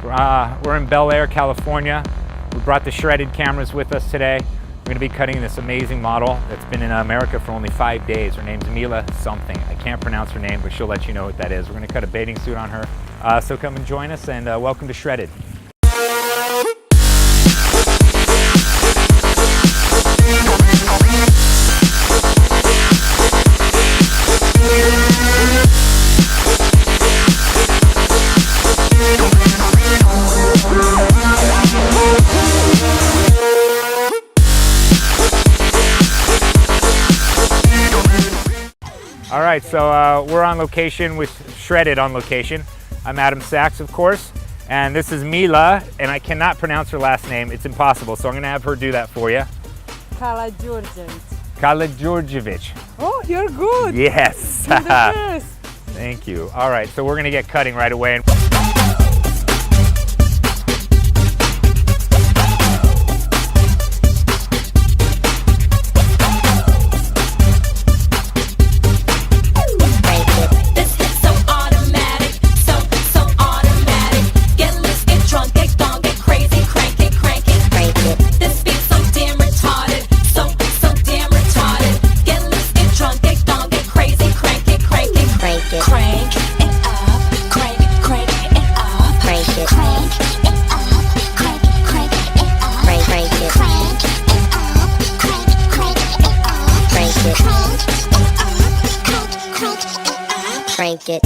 We're in Bel Air, California. We brought the shredded cameras with us today. We're gonna be cutting this amazing model that's been in America for only 5 days. Her name's Mila something. I can't pronounce her name, but she'll let you know what that is. We're gonna cut a bathing suit on her. So come and join us, and welcome to Shredded. All right, so we're on location with Shredded on location. I'm Adam Saaks, of course, and this is Mila, and I cannot pronounce her last name. It's impossible, so I'm gonna have her do that for you. Kala-Georgievich. Oh, you're good. Yes. You're the best. Thank you. All right, so we're gonna get cutting right away. Crank it.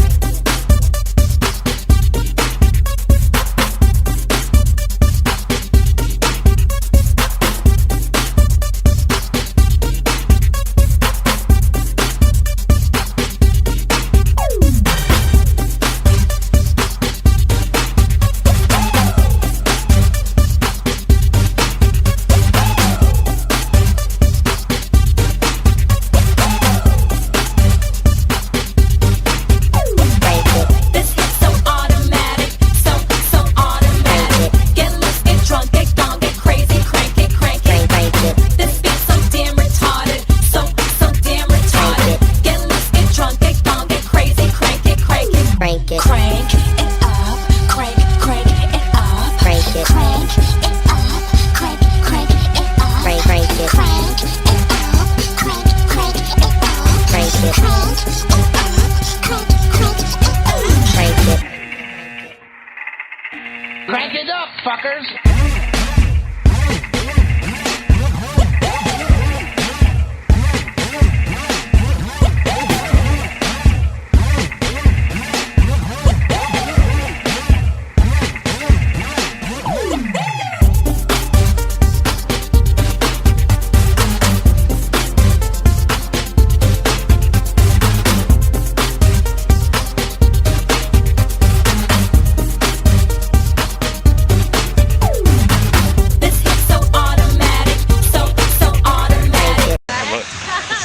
Crank it up, fuckers!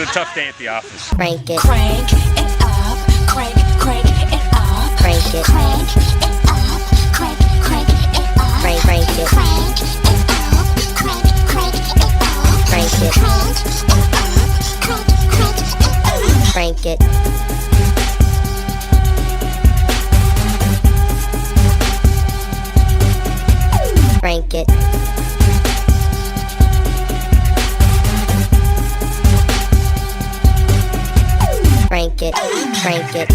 It's a tough day at the office. Crank it. Crank it up, crank it up. Crank it. Crank it up, crank it up. Crank it. Crank it up, crank it up. Crank it. Crank it. Crank it. Crank it. Crank it, crank it.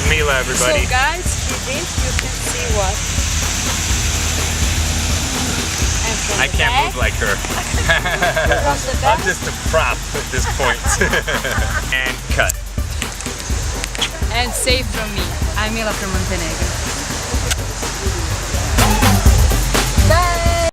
Mila, everybody. So guys, you can see what I can't move like her. I'm just a prop at this point. And cut. And safe from me. I'm Mila from Montenegro.